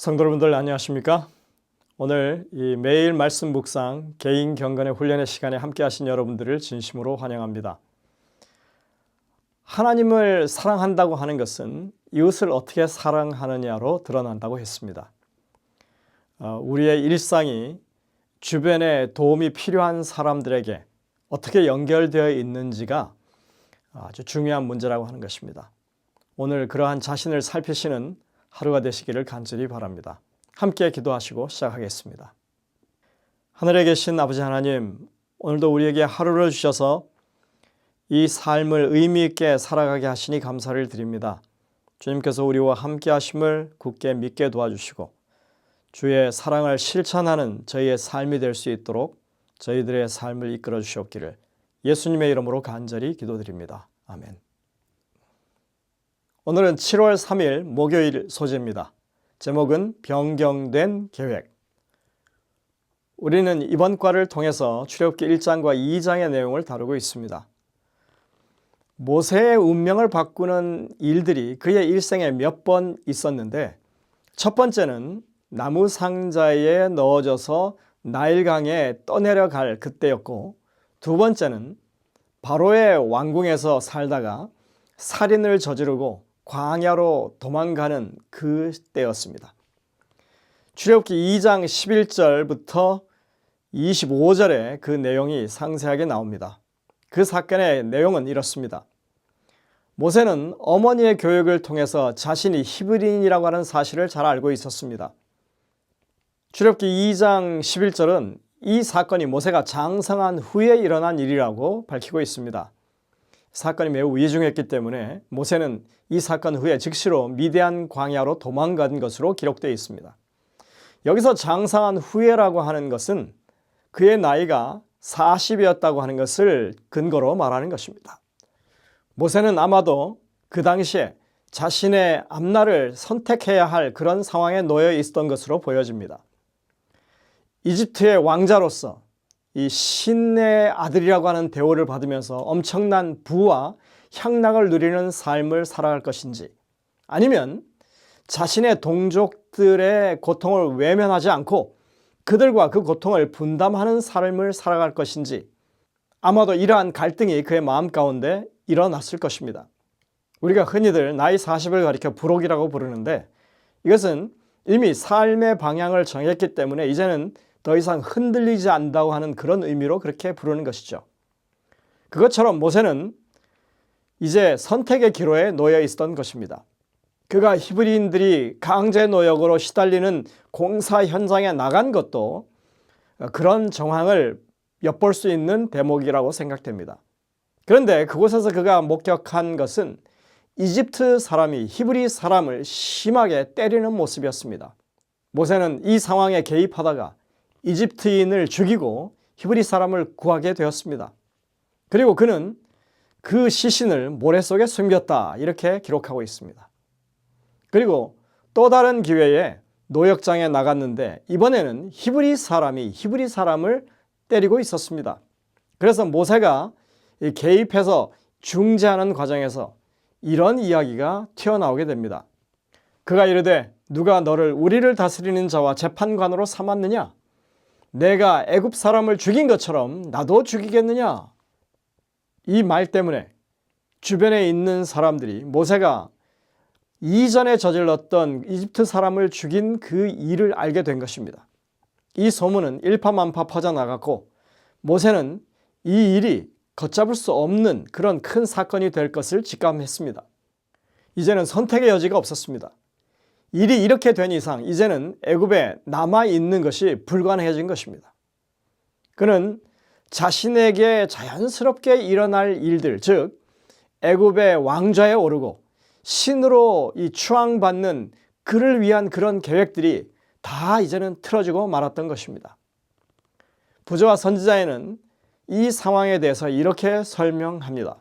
성도 여러분들 안녕하십니까? 오늘 이 매일 말씀 묵상 개인 경건의 훈련의 시간에 함께 하신 여러분들을 진심으로 환영합니다. 하나님을 사랑한다고 하는 것은 이웃을 어떻게 사랑하느냐로 드러난다고 했습니다. 우리의 일상이 주변에 도움이 필요한 사람들에게 어떻게 연결되어 있는지가 아주 중요한 문제라고 하는 것입니다. 오늘 그러한 자신을 살피시는 하루가 되시기를 간절히 바랍니다. 함께 기도하시고 시작하겠습니다. 하늘에 계신 아버지 하나님, 오늘도 우리에게 하루를 주셔서 이 삶을 의미 있게 살아가게 하시니 감사를 드립니다. 주님께서 우리와 함께 하심을 굳게 믿게 도와주시고 주의 사랑을 실천하는 저희의 삶이 될 수 있도록 저희들의 삶을 이끌어 주시옵기를 예수님의 이름으로 간절히 기도드립니다. 아멘. 오늘은 7월 3일 목요일 소재입니다. 제목은 변경된 계획. 우리는 이번 과를 통해서 출애굽기 1장과 2장의 내용을 다루고 있습니다. 모세의 운명을 바꾸는 일들이 그의 일생에 몇 번 있었는데 첫 번째는 나무 상자에 넣어져서 나일강에 떠내려갈 그때였고, 두 번째는 바로의 왕궁에서 살다가 살인을 저지르고 광야로 도망가는 그 때였습니다. 출애굽기 2장 11절부터 25절에 그 내용이 상세하게 나옵니다. 그 사건의 내용은 이렇습니다. 모세는 어머니의 교육을 통해서 자신이 히브리인이라고 하는 사실을 잘 알고 있었습니다. 출애굽기 2장 11절은 이 사건이 모세가 장성한 후에 일어난 일이라고 밝히고 있습니다. 사건이 매우 위중했기 때문에 모세는 이 사건 후에 즉시로 미디안 광야로 도망간 것으로 기록되어 있습니다. 여기서 장성한 후에라고 하는 것은 그의 나이가 40이었다고 하는 것을 근거로 말하는 것입니다. 모세는 아마도 그 당시에 자신의 앞날을 선택해야 할 그런 상황에 놓여 있었던 것으로 보여집니다. 이집트의 왕자로서 이 신의 아들이라고 하는 대우를 받으면서 엄청난 부와 향락을 누리는 삶을 살아갈 것인지, 아니면 자신의 동족들의 고통을 외면하지 않고 그들과 그 고통을 분담하는 삶을 살아갈 것인지, 아마도 이러한 갈등이 그의 마음 가운데 일어났을 것입니다. 우리가 흔히들 나이 40을 가리켜 부록이라고 부르는데, 이것은 이미 삶의 방향을 정했기 때문에 이제는 더 이상 흔들리지 않는다고 하는 그런 의미로 그렇게 부르는 것이죠. 그것처럼 모세는 이제 선택의 기로에 놓여 있었던 것입니다. 그가 히브리인들이 강제 노역으로 시달리는 공사 현장에 나간 것도 그런 정황을 엿볼 수 있는 대목이라고 생각됩니다. 그런데 그곳에서 그가 목격한 것은 이집트 사람이 히브리 사람을 심하게 때리는 모습이었습니다. 모세는 이 상황에 개입하다가 이집트인을 죽이고 히브리 사람을 구하게 되었습니다. 그리고 그는 그 시신을 모래 속에 숨겼다, 이렇게 기록하고 있습니다. 그리고 또 다른 기회에 노역장에 나갔는데 이번에는 히브리 사람이 히브리 사람을 때리고 있었습니다. 그래서 모세가 개입해서 중재하는 과정에서 이런 이야기가 튀어나오게 됩니다. 그가 이르되 누가 너를 우리를 다스리는 자와 재판관으로 삼았느냐? 내가 애굽 사람을 죽인 것처럼 나도 죽이겠느냐? 이 말 때문에 주변에 있는 사람들이 모세가 이전에 저질렀던 이집트 사람을 죽인 그 일을 알게 된 것입니다. 이 소문은 일파만파 퍼져나갔고 모세는 이 일이 걷잡을 수 없는 그런 큰 사건이 될 것을 직감했습니다. 이제는 선택의 여지가 없었습니다. 일이 이렇게 된 이상 이제는 애굽에 남아있는 것이 불가능해진 것입니다. 그는 자신에게 자연스럽게 일어날 일들, 즉 애굽의 왕좌에 오르고 신으로 이 추앙받는 그를 위한 그런 계획들이 다 이제는 틀어지고 말았던 것입니다. 부조와 선지자에는 이 상황에 대해서 이렇게 설명합니다.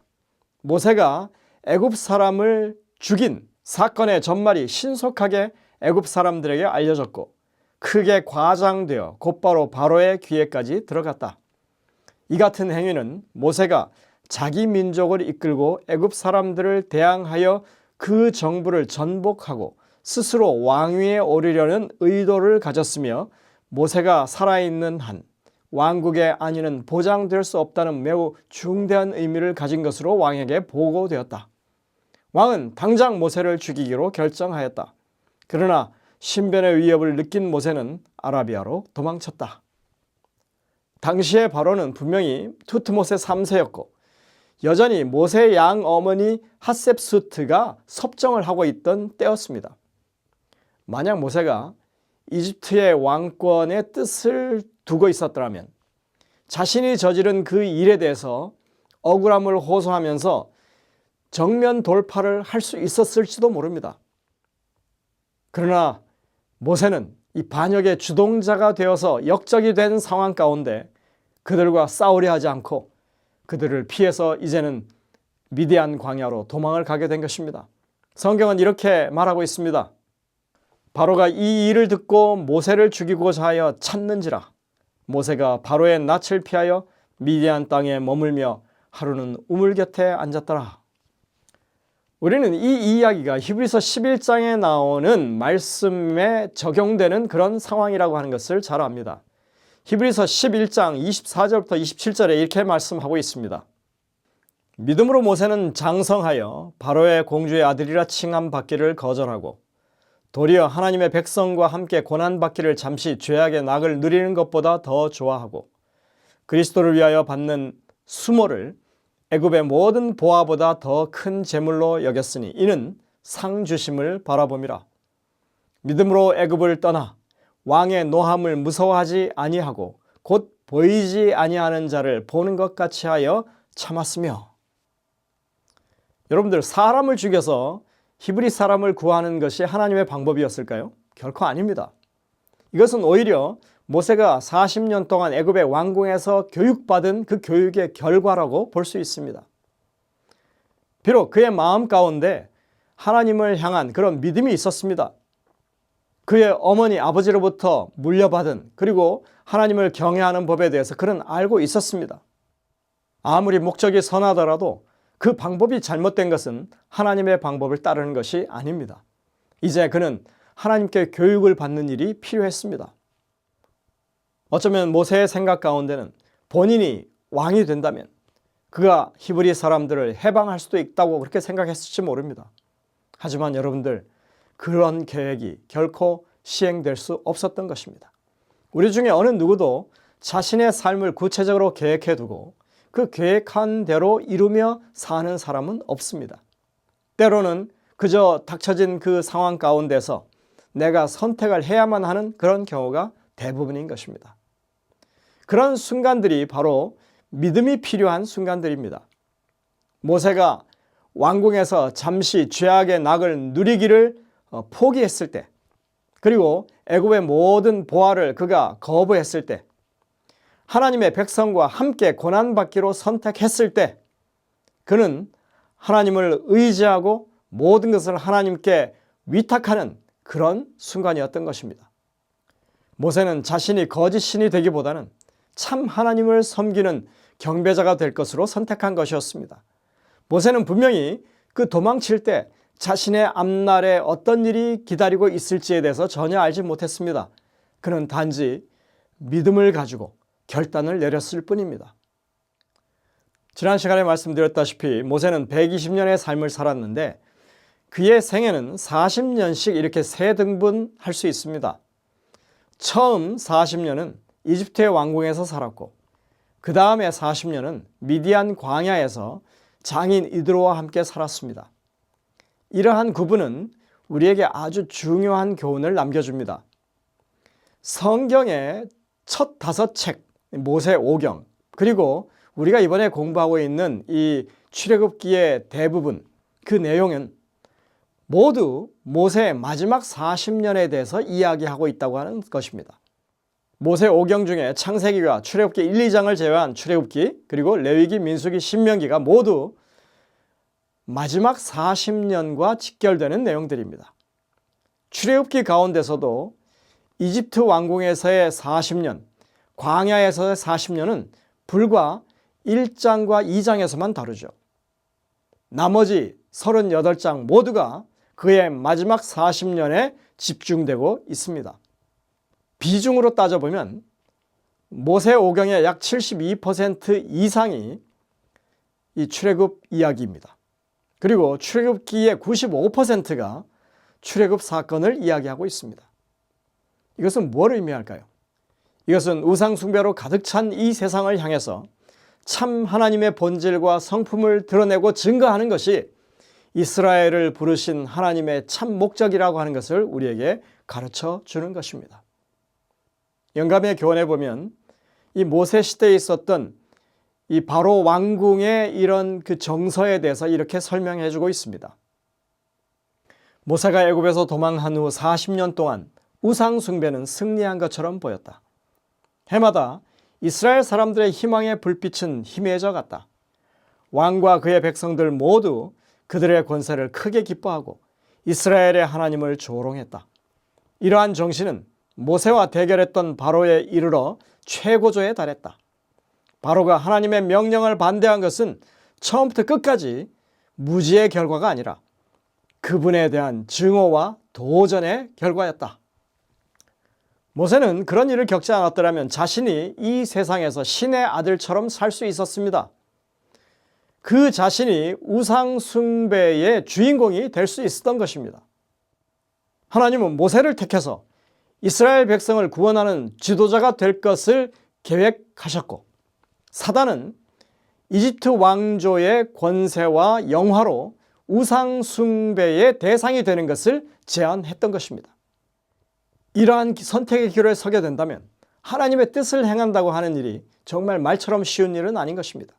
모세가 애굽 사람을 죽인 사건의 전말이 신속하게 애굽 사람들에게 알려졌고 크게 과장되어 곧바로 바로의 귀에까지 들어갔다. 이 같은 행위는 모세가 자기 민족을 이끌고 애굽 사람들을 대항하여 그 정부를 전복하고 스스로 왕위에 오르려는 의도를 가졌으며 모세가 살아있는 한 왕국의 안위는 보장될 수 없다는 매우 중대한 의미를 가진 것으로 왕에게 보고되었다. 왕은 당장 모세를 죽이기로 결정하였다. 그러나 신변의 위협을 느낀 모세는 아라비아로 도망쳤다. 당시의 바로는 분명히 투트모세 3세였고 여전히 모세의 양 어머니 핫셉수트가 섭정을 하고 있던 때였습니다. 만약 모세가 이집트의 왕권의 뜻을 두고 있었더라면 자신이 저지른 그 일에 대해서 억울함을 호소하면서 정면 돌파를 할 수 있었을지도 모릅니다. 그러나 모세는 이 반역의 주동자가 되어서 역적이 된 상황 가운데 그들과 싸우려 하지 않고 그들을 피해서 이제는 미디안 광야로 도망을 가게 된 것입니다. 성경은 이렇게 말하고 있습니다. 바로가 이 일을 듣고 모세를 죽이고자 하여 찾는지라. 모세가 바로의 낯을 피하여 미디안 땅에 머물며 하루는 우물 곁에 앉았더라. 우리는 이 이야기가 히브리서 11장에 나오는 말씀에 적용되는 그런 상황이라고 하는 것을 잘 압니다. 히브리서 11장 24절부터 27절에 이렇게 말씀하고 있습니다. 믿음으로 모세는 장성하여 바로의 공주의 아들이라 칭함받기를 거절하고 도리어 하나님의 백성과 함께 고난받기를 잠시 죄악의 낙을 누리는 것보다 더 좋아하고 그리스도를 위하여 받는 수모를 애굽의 모든 보화보다 더 큰 재물로 여겼으니 이는 상 주심을 바라봄이라. 믿음으로 애굽을 떠나 왕의 노함을 무서워하지 아니하고 곧 보이지 아니하는 자를 보는 것 같이 하여 참았으며. 여러분들, 사람을 죽여서 히브리 사람을 구하는 것이 하나님의 방법이었을까요? 결코 아닙니다. 이것은 오히려 모세가 40년 동안 애굽의 왕궁에서 교육받은 그 교육의 결과라고 볼 수 있습니다. 비록 그의 마음 가운데 하나님을 향한 그런 믿음이 있었습니다. 그의 어머니 아버지로부터 물려받은 그리고 하나님을 경외하는 법에 대해서 그는 알고 있었습니다. 아무리 목적이 선하더라도 그 방법이 잘못된 것은 하나님의 방법을 따르는 것이 아닙니다. 이제 그는 하나님께 교육을 받는 일이 필요했습니다. 어쩌면 모세의 생각 가운데는 본인이 왕이 된다면 그가 히브리 사람들을 해방할 수도 있다고 그렇게 생각했을지 모릅니다. 하지만 여러분들, 그런 계획이 결코 시행될 수 없었던 것입니다. 우리 중에 어느 누구도 자신의 삶을 구체적으로 계획해두고 그 계획한 대로 이루며 사는 사람은 없습니다. 때로는 그저 닥쳐진 그 상황 가운데서 내가 선택을 해야만 하는 그런 경우가 대부분인 것입니다. 그런 순간들이 바로 믿음이 필요한 순간들입니다. 모세가 왕궁에서 잠시 죄악의 낙을 누리기를 포기했을 때, 그리고 애굽의 모든 보화를 그가 거부했을 때, 하나님의 백성과 함께 고난받기로 선택했을 때 그는 하나님을 의지하고 모든 것을 하나님께 위탁하는 그런 순간이었던 것입니다. 모세는 자신이 거짓 신이 되기보다는 참 하나님을 섬기는 경배자가 될 것으로 선택한 것이었습니다. 모세는 분명히 그 도망칠 때 자신의 앞날에 어떤 일이 기다리고 있을지에 대해서 전혀 알지 못했습니다. 그는 단지 믿음을 가지고 결단을 내렸을 뿐입니다. 지난 시간에 말씀드렸다시피 모세는 120년의 삶을 살았는데 그의 생애는 40년씩 이렇게 세 등분할 수 있습니다. 처음 40년은 이집트의 왕궁에서 살았고 그 다음에 40년은 미디안 광야에서 장인 이드로와 함께 살았습니다. 이러한 구분은 우리에게 아주 중요한 교훈을 남겨줍니다. 성경의 첫 5책, 모세 5경, 그리고 우리가 이번에 공부하고 있는 이 출애굽기의 대부분, 그 내용은 모두 모세의 마지막 40년에 대해서 이야기하고 있다고 하는 것입니다. 모세 5경 중에 창세기와 출애굽기 1, 2장을 제외한 출애굽기, 그리고 레위기, 민수기, 신명기가 모두 마지막 40년과 직결되는 내용들입니다. 출애굽기 가운데서도 이집트 왕궁에서의 40년, 광야에서의 40년은 불과 1장과 2장에서만 다루죠. 나머지 38장 모두가 그의 마지막 40년에 집중되고 있습니다. 비중으로 따져보면 모세오경의 약 72% 이상이 이 출애굽 이야기입니다. 그리고 출애굽기의 95%가 출애굽 사건을 이야기하고 있습니다. 이것은 뭘 의미할까요? 이것은 우상숭배로 가득 찬 이 세상을 향해서 참 하나님의 본질과 성품을 드러내고 증거하는 것이 이스라엘을 부르신 하나님의 참 목적이라고 하는 것을 우리에게 가르쳐 주는 것입니다. 영감의 교훈에 보면 이 모세 시대에 있었던 이 바로 왕궁의 이런 그 정서에 대해서 이렇게 설명해 주고 있습니다. 모세가 애굽에서 도망한 후 40년 동안 우상 숭배는 승리한 것처럼 보였다. 해마다 이스라엘 사람들의 희망의 불빛은 희미해져 갔다. 왕과 그의 백성들 모두 그들의 권세를 크게 기뻐하고 이스라엘의 하나님을 조롱했다. 이러한 정신은 모세와 대결했던 바로에 이르러 최고조에 달했다. 바로가 하나님의 명령을 반대한 것은 처음부터 끝까지 무지의 결과가 아니라 그분에 대한 증오와 도전의 결과였다. 모세는 그런 일을 겪지 않았더라면 자신이 이 세상에서 신의 아들처럼 살 수 있었습니다. 그 자신이 우상 숭배의 주인공이 될 수 있었던 것입니다. 하나님은 모세를 택해서 이스라엘 백성을 구원하는 지도자가 될 것을 계획하셨고, 사단은 이집트 왕조의 권세와 영화로 우상 숭배의 대상이 되는 것을 제안했던 것입니다. 이러한 선택의 길에 서게 된다면 하나님의 뜻을 행한다고 하는 일이 정말 말처럼 쉬운 일은 아닌 것입니다.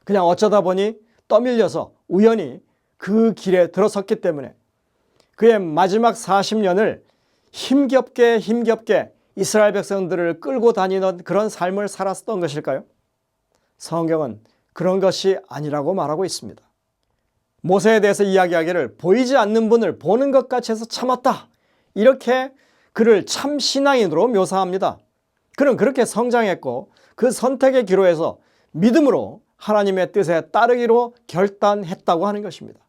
그냥 어쩌다 보니 떠밀려서 우연히 그 길에 들어섰기 때문에 그의 마지막 40년을 힘겹게 이스라엘 백성들을 끌고 다니는 그런 삶을 살았던 것일까요? 성경은 그런 것이 아니라고 말하고 있습니다. 모세에 대해서 이야기하기를 보이지 않는 분을 보는 것 같이 해서 참았다. 이렇게 그를 참 신앙인으로 묘사합니다. 그는 그렇게 성장했고 그 선택의 기로에서 믿음으로 하나님의 뜻에 따르기로 결단했다고 하는 것입니다.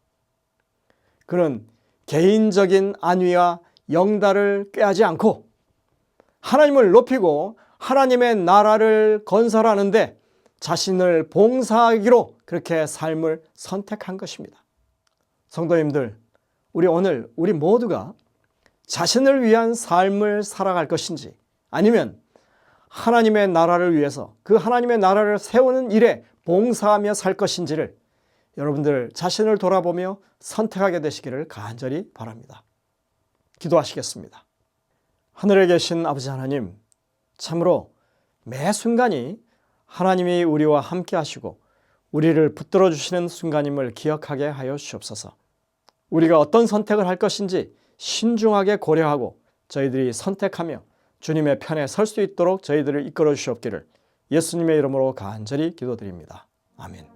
그는 개인적인 안위와 영달을 꾀하지 않고 하나님을 높이고 하나님의 나라를 건설하는데 자신을 봉사하기로 그렇게 삶을 선택한 것입니다. 성도님들, 우리 모두가 자신을 위한 삶을 살아갈 것인지 아니면 하나님의 나라를 위해서 그 하나님의 나라를 세우는 일에 봉사하며 살 것인지를 여러분들 자신을 돌아보며 선택하게 되시기를 간절히 바랍니다. 기도하시겠습니다. 하늘에 계신 아버지 하나님, 참으로 매 순간이 하나님이 우리와 함께 하시고 우리를 붙들어 주시는 순간임을 기억하게 하여 주옵소서. 우리가 어떤 선택을 할 것인지 신중하게 고려하고 저희들이 선택하며 주님의 편에 설 수 있도록 저희들을 이끌어 주시옵기를 예수님의 이름으로 간절히 기도드립니다. 아멘.